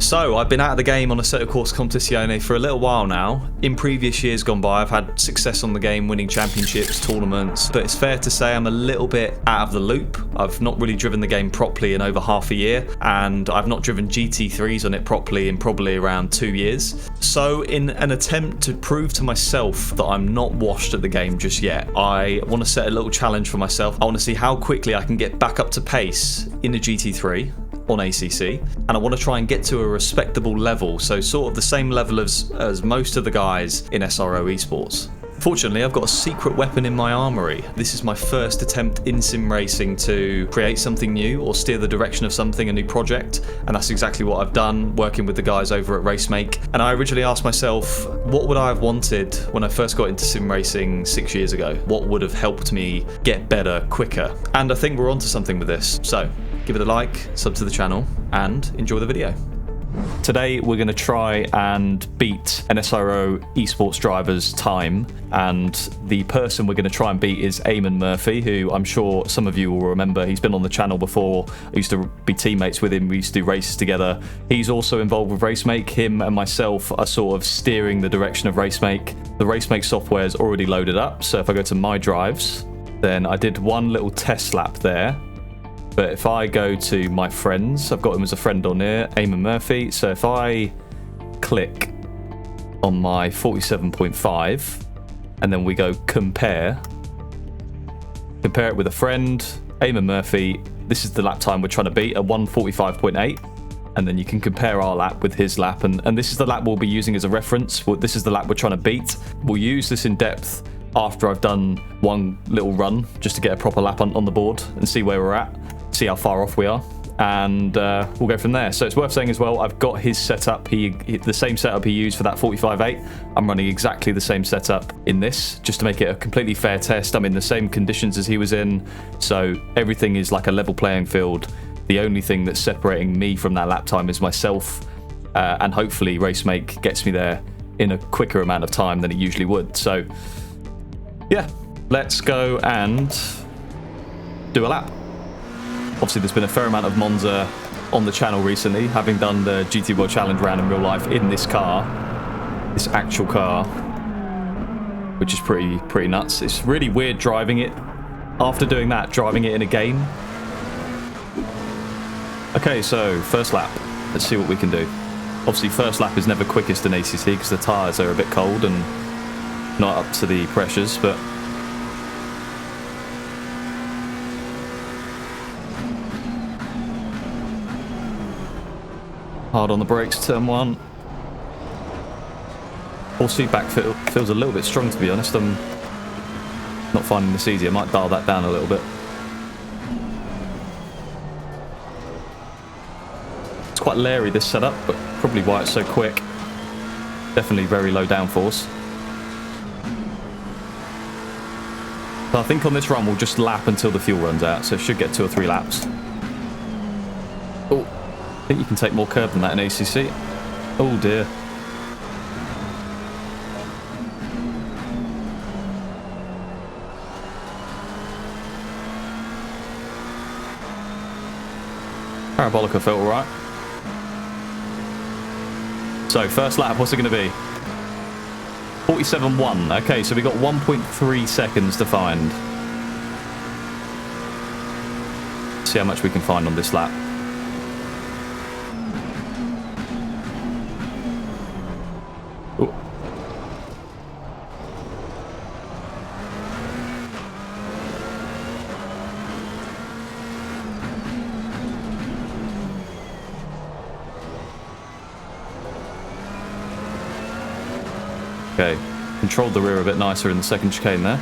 So, I've been out of the game on Assetto Corsa Competizione for a little while now. In previous years gone by, I've had success on the game, winning championships, tournaments, but it's fair to say I'm a little bit out of the loop. I've not really driven the game properly in over half a year, and I've not driven GT3s on it properly in probably around 2 years. So, in an attempt to prove to myself that I'm not washed at the game just yet, I want to set a little challenge for myself. I want to see how quickly I can get back up to pace in a GT3 on ACC, and I want to try and get to a respectable level, so sort of the same level as most of the guys in SRO esports. Fortunately, I've got a secret weapon in my armory. This is my first attempt in sim racing to create something new or steer the direction of something, a new project, and that's exactly what I've done working with the guys over at Racemake. And I originally asked myself, what would I have wanted when I first got into sim racing 6 years ago? What would have helped me get better quicker? And I think we're onto something with this. So give it a like, sub to the channel, and enjoy the video. Today we're going to try and beat an SRO esports driver's time, and the person we're going to try and beat is Eamon Murphy, who I'm sure some of you will remember. He's been on the channel before. I used to be teammates with him. We used to do races together. He's also involved with Racemake. Him and myself are sort of steering the direction of Racemake. The Racemake software is already loaded up, so if I go to my drives, then I did one little test lap there. But if I go to my friends, I've got him as a friend on here, Eamon Murphy. So if I click on my 47.5 and then we go compare it with a friend, Eamon Murphy, this is the lap time we're trying to beat at 1:45.8. And then you can compare our lap with his lap. And this is the lap we'll be using as a reference. This is the lap we're trying to beat. We'll use this in depth after I've done one little run just to get a proper lap on the board and see where we're at. See how far off we are, and we'll go from there. So it's worth saying as well, I've got his setup. The same setup he used for that 45.8. I'm running exactly the same setup in this, just to make it a completely fair test. I'm in the same conditions as he was in, so everything is like a level playing field. The only thing that's separating me from that lap time is myself, and hopefully Racemake gets me there in a quicker amount of time than it usually would. So yeah, let's go and do a lap. Obviously, there's been a fair amount of Monza on the channel recently, having done the GT World Challenge round in real life in this car, this actual car, which is pretty nuts. It's really weird driving it. After doing that, driving it in a game. Okay, so first lap. Let's see what we can do. Obviously, first lap is never quickest in ACC because the tyres are a bit cold and not up to the pressures, but hard on the brakes, turn one. Force feedback feels a little bit strong, to be honest. I'm not finding this easy. I might dial that down a little bit. It's quite leery, this setup, but probably why it's so quick. Definitely very low downforce. So I think on this run we'll just lap until the fuel runs out, so it should get 2 or 3 laps. Oh. I think you can take more curb than that in ACC. Oh dear. Parabolica felt alright. So, first lap, what's it going to be? 47.1. Okay, so we got 1.3 seconds to find. See how much we can find on this lap. Okay, controlled the rear a bit nicer in the second chicane there.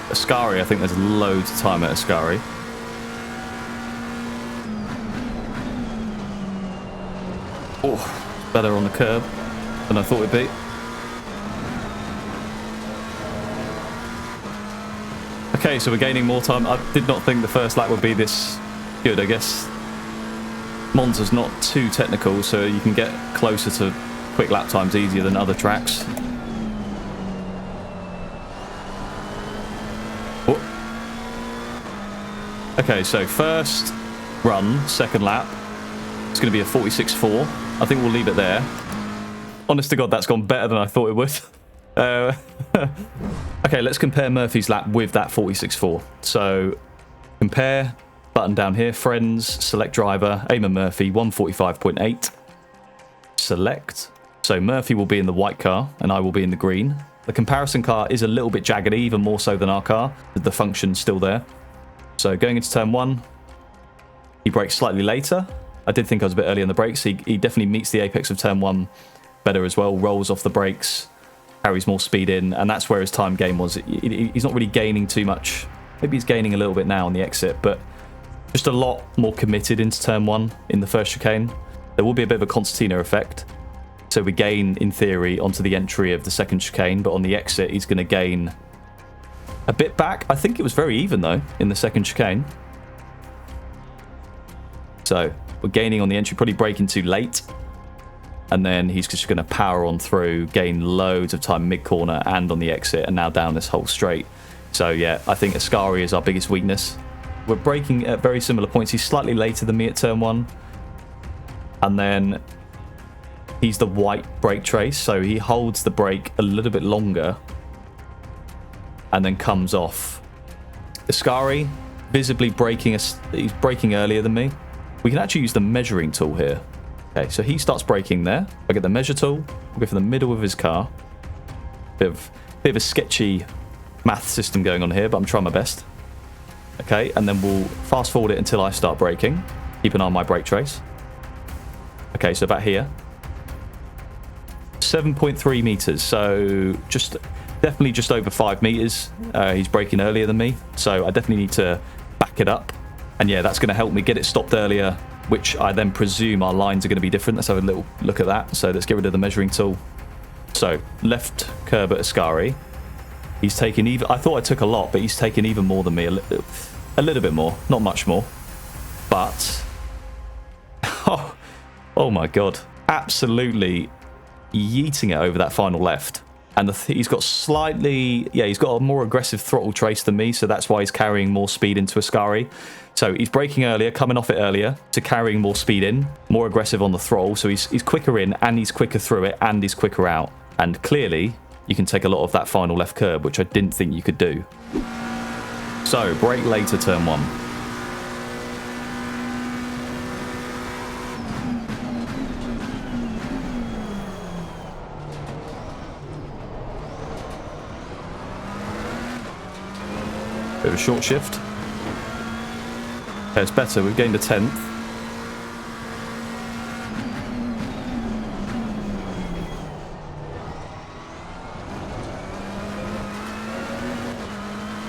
Ascari, I think there's loads of time at Ascari. Oh, better on the curb than I thought it'd be. Okay, so we're gaining more time. I did not think the first lap would be this good. I guess Monza's not too technical, so you can get closer to quick lap times easier than other tracks. Oh. Okay, so first run, second lap, It's going to be a 46.4. I think we'll leave it there. Honest to God, that's gone better than I thought it would. Okay, let's compare Murphy's lap with that 46.4. So, compare, button down here, friends, select driver, Eamon Murphy, 145.8. Select. So Murphy will be in the white car, and I will be in the green. The comparison car is a little bit jaggedy, even more so than our car. The function's still there. So going into turn 1, he brakes slightly later. I did think I was a bit early on the brakes. He definitely meets the apex of turn 1 better as well, rolls off the brakes, carries more speed in, and that's where his time gain was. He's not really gaining too much. Maybe he's gaining a little bit now on the exit, but just a lot more committed into turn 1 in the first chicane. There will be a bit of a concertina effect. So we gain, in theory, onto the entry of the second chicane, but on the exit, he's going to gain a bit back. I think it was very even, though, in the second chicane. So we're gaining on the entry, probably braking too late. And then he's just going to power on through, gain loads of time mid-corner and on the exit, and now down this whole straight. So, yeah, I think Ascari is our biggest weakness. We're braking at very similar points. He's slightly later than me at turn 1. And then he's the white brake trace, so he holds the brake a little bit longer and then comes off. Ascari, visibly braking, he's braking earlier than me. We can actually use the measuring tool here. Okay, so he starts braking there. I get the measure tool. We'll go for the middle of his car. Bit of a sketchy math system going on here, but I'm trying my best. Okay, and then we'll fast forward it until I start braking. Keep an eye on my brake trace. Okay, so about here. 7.3 meters, so definitely just over 5 meters. He's braking earlier than me, so I definitely need to back it up. And yeah, that's going to help me get it stopped earlier, which I then presume our lines are going to be different. Let's have a little look at that. So let's get rid of the measuring tool. So left curb at Ascari. He's taking even, I thought I took a lot, but he's taking even more than me. A little bit more, not much more. But, oh my God. Absolutely yeeting it over that final left. And he's got slightly, yeah, he's got a more aggressive throttle trace than me, so that's why he's carrying more speed into Ascari. So he's braking earlier, coming off it earlier, to carrying more speed in, more aggressive on the throttle, so he's quicker in, and he's quicker through it, and he's quicker out. And clearly, you can take a lot of that final left curb, which I didn't think you could do. So, brake later, turn 1. Bit of a short shift. Okay, it's better. We've gained a 10th.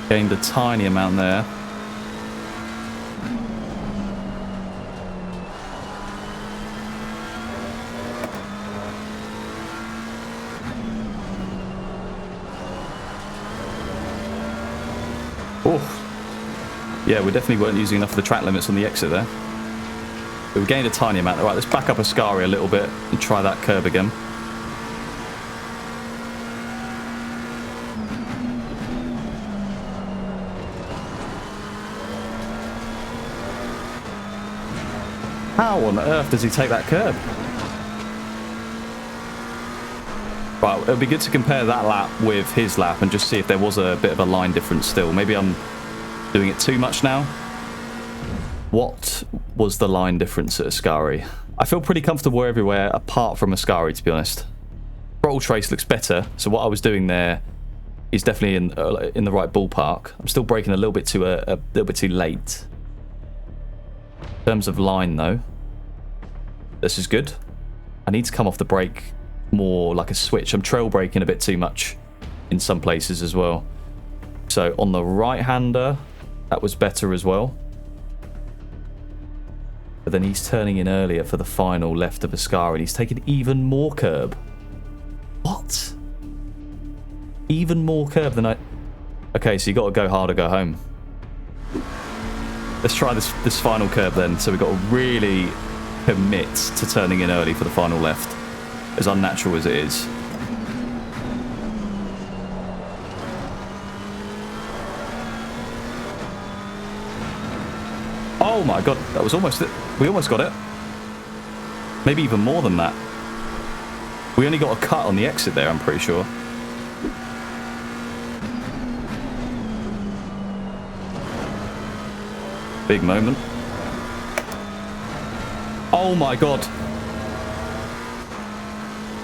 Gained a tiny amount there. Oh. Yeah, we definitely weren't using enough of the track limits on the exit there. But we gained a tiny amount. All right, let's back up Ascari a little bit and try that curb again. How on earth does he take that curb? Well, it'll be good to compare that lap with his lap and just see if there was a bit of a line difference still. Maybe I'm doing it too much now. What was the line difference at Ascari? I feel pretty comfortable everywhere apart from Ascari, to be honest. Throttle trace looks better, so what I was doing there is definitely in the right ballpark. I'm still braking a little bit too late. In terms of line, though, this is good. I need to come off the brake more like a switch. I'm trail braking a bit too much in some places as well. So on the right-hander, that was better as well. But then he's turning in earlier for the final left of Ascari, and he's taking even more curb. What? Even more curb than I... Okay, so you got to go hard or go home. Let's try this final curb then. So we've got to really commit to turning in early for the final left, as unnatural as it is. Oh my god, that was almost it. We almost got it. Maybe even more than that. We only got a cut on the exit there, I'm pretty sure. Big moment. Oh my god.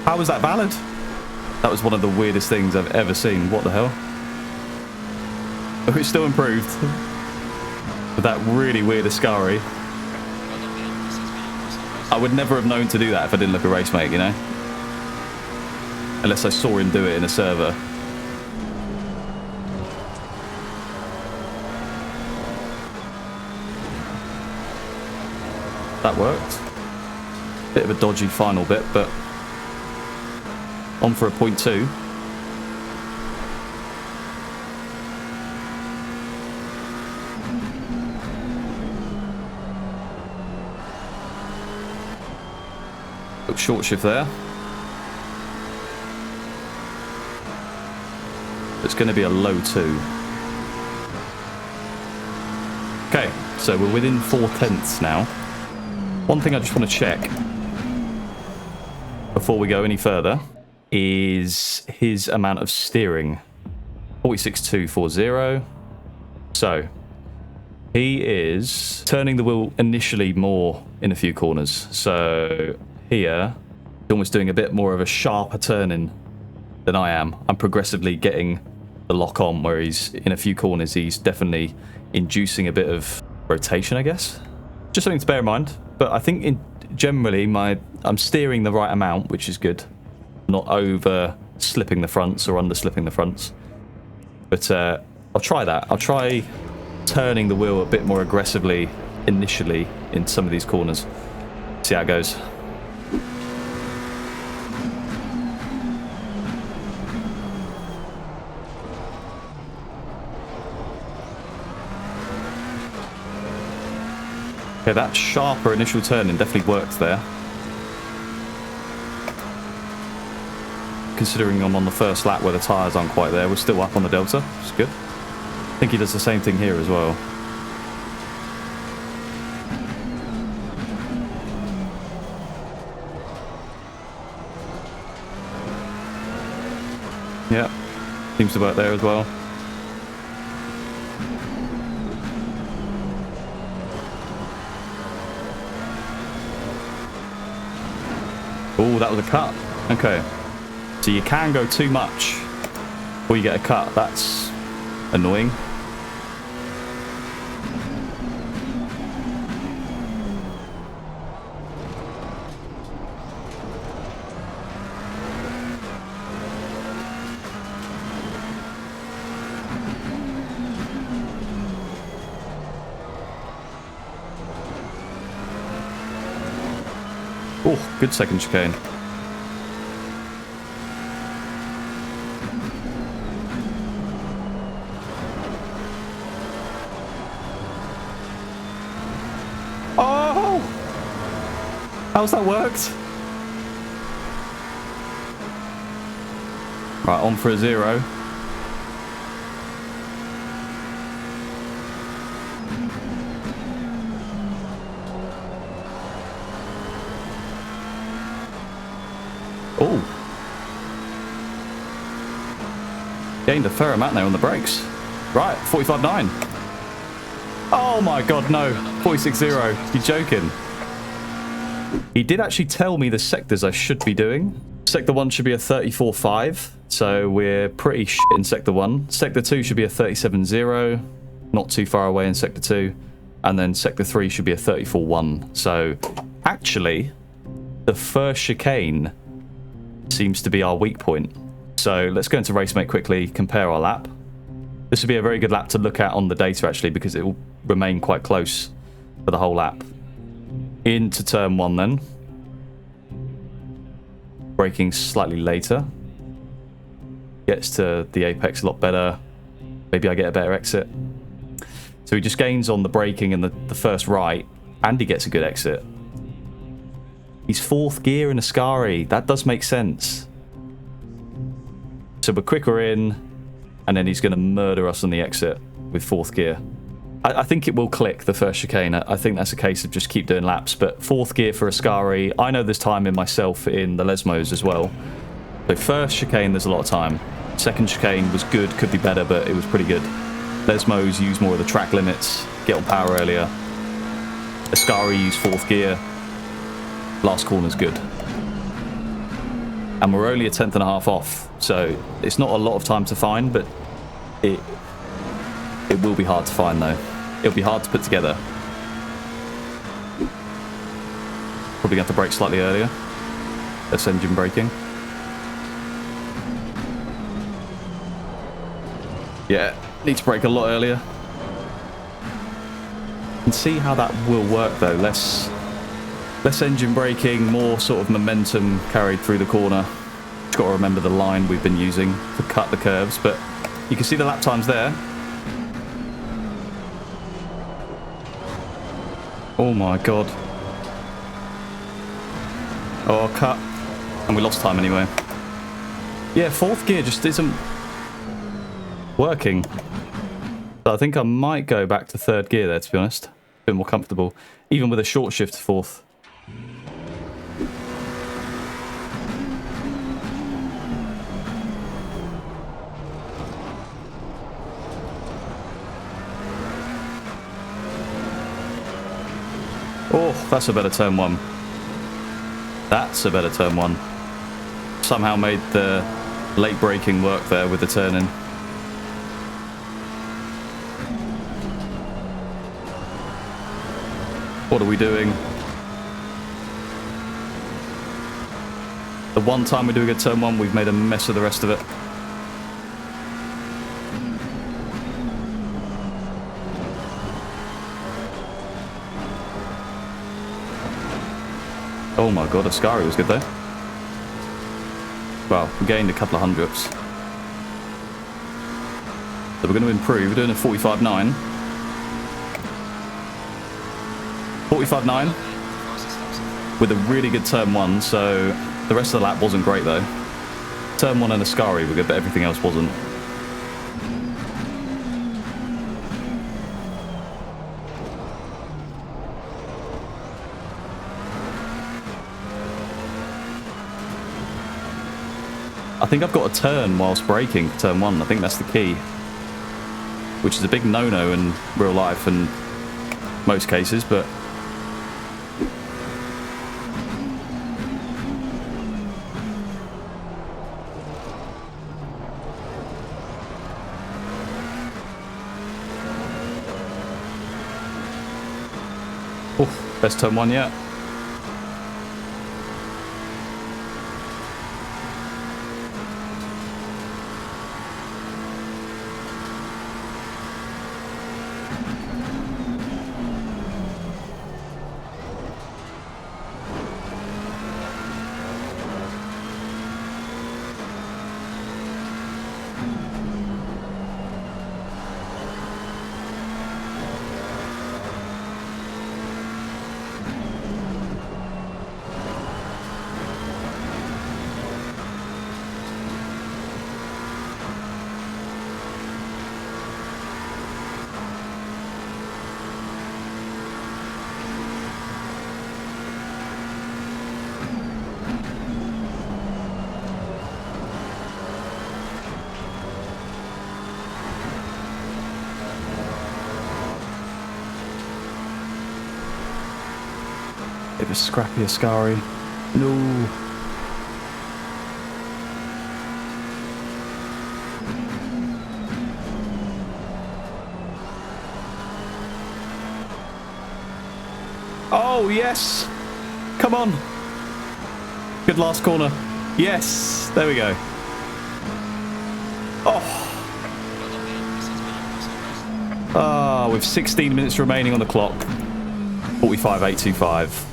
How was that valid? That was one of the weirdest things I've ever seen. What the hell? Oh, it's still improved. With that really weird Ascari. I would never have known to do that if I didn't look at Racemate, you know? Unless I saw him do it in a server. That worked. Bit of a dodgy final bit, but on for a 0.2. Look, short shift there. It's going to be a low 2. Okay, so we're within 4/10 now. One thing I just want to check before we go any further is his amount of steering. 46.240. So he is turning the wheel initially more in a few corners. So here, he's almost doing a bit more of a sharper turning than I am. I'm progressively getting the lock on, where he's in a few corners, he's definitely inducing a bit of rotation, I guess. Just something to bear in mind. But I think generally I'm steering the right amount, which is good. Not over slipping the fronts or under slipping the fronts. But I'll try that. I'll try turning the wheel a bit more aggressively initially in some of these corners. See how it goes. Okay, that sharper initial turning definitely worked there. Considering I'm on the first lap where the tyres aren't quite there, we're still up on the Delta, which is good. I think he does the same thing here as well. Yeah, seems to work there as well. Oh, that was a cut. Okay. So you can go too much or you get a cut. That's annoying. Oh, good second chicane. Oh! How's that worked? Right, on for a 0. Oh. Gained a fair amount there on the brakes. Right, 45.9. Oh my god, no. 46.0. You're joking. He did actually tell me the sectors I should be doing. Sector 1 should be a 34.5. So we're pretty shit in Sector 1. Sector 2 should be a 37.0. Not too far away in Sector 2. And then Sector 3 should be a 34.1. So actually, the first chicane seems to be our weak point. So let's go into Racemate quickly, compare our lap. This would be a very good lap to look at on the data actually, because it will remain quite close for the whole lap. Into turn 1 then. Braking slightly later. Gets to the apex a lot better. Maybe I get a better exit. So he just gains on the braking and the first right, and he gets a good exit. He's 4th gear in Ascari. That does make sense. So we're quicker in, and then he's going to murder us on the exit with 4th gear. I think it will click the first chicane. I think that's a case of just keep doing laps. But 4th gear for Ascari, I know there's time in myself in the Lesmos as well. So first chicane, there's a lot of time. Second chicane was good, could be better, but it was pretty good. Lesmos use more of the track limits, get on power earlier. Ascari use 4th gear. Last corner's good. And we're only a 10th and a half off, so it's not a lot of time to find, but it will be hard to find though. It'll be hard to put together. Probably going to have to brake slightly earlier. That's engine braking. Yeah, need to brake a lot earlier. And see how that will work though. Less engine braking, more sort of momentum carried through the corner. Just got to remember the line we've been using to cut the curves, but you can see the lap times there. Oh my god. Oh, cut. And we lost time anyway. Yeah, 4th gear just isn't working. So I think I might go back to 3rd gear there, to be honest. A bit more comfortable. Even with a short shift to 4th. Oh, that's a better turn 1. That's a better turn 1. Somehow made the late braking work there with the turn-in. What are we doing? The one time we do get turn 1, we've made a mess of the rest of it. Oh my god, Ascari was good though. Well, we gained a couple of hundredths. So we're going to improve. We're doing a 45.9. 45.9 with a really good turn 1, so the rest of the lap wasn't great though. Turn 1 and Ascari were good, but everything else wasn't. I think I've got a turn whilst braking for turn 1. I think that's the key. Which is a big no-no in real life and most cases, but... Oof, best turn 1 yet. It was scrappy Ascari. No. Oh, yes. Come on. Good last corner. Yes. There we go. Oh. Ah, with 16 minutes remaining on the clock. 45.825.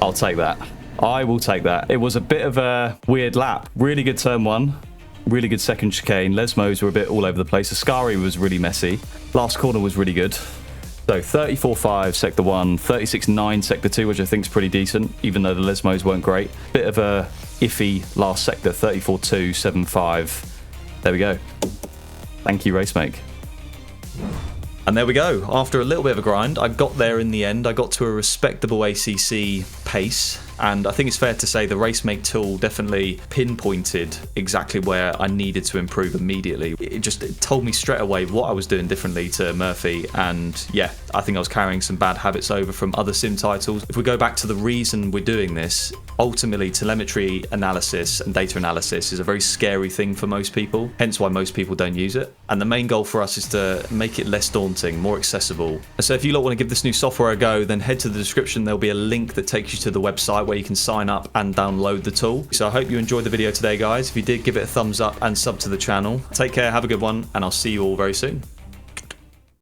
I'll take that. I will take that. It was a bit of a weird lap. Really good turn 1. Really good second chicane. Lesmos were a bit all over the place. Ascari was really messy. Last corner was really good. So 34.5 sector 1, 36.9 sector 2, which I think is pretty decent, even though the Lesmos weren't great. Bit of a iffy last sector, 34.2, 7.5. There we go. Thank you, Racemake. And there we go. After a little bit of a grind, I got there in the end. I got to a respectable ACC pace. And I think it's fair to say the RaceMate tool definitely pinpointed exactly where I needed to improve immediately. It told me straight away what I was doing differently to Murphy. And yeah, I think I was carrying some bad habits over from other sim titles. If we go back to the reason we're doing this, ultimately telemetry analysis and data analysis is a very scary thing for most people, hence why most people don't use it. And the main goal for us is to make it less daunting, more accessible. And so if you lot want to give this new software a go, then head to the description. There'll be a link that takes you to the website where you can sign up and download the tool. So I hope you enjoyed the video today, guys. If you did, give it a thumbs up and sub to the channel. Take care, have a good one, and I'll see you all very soon.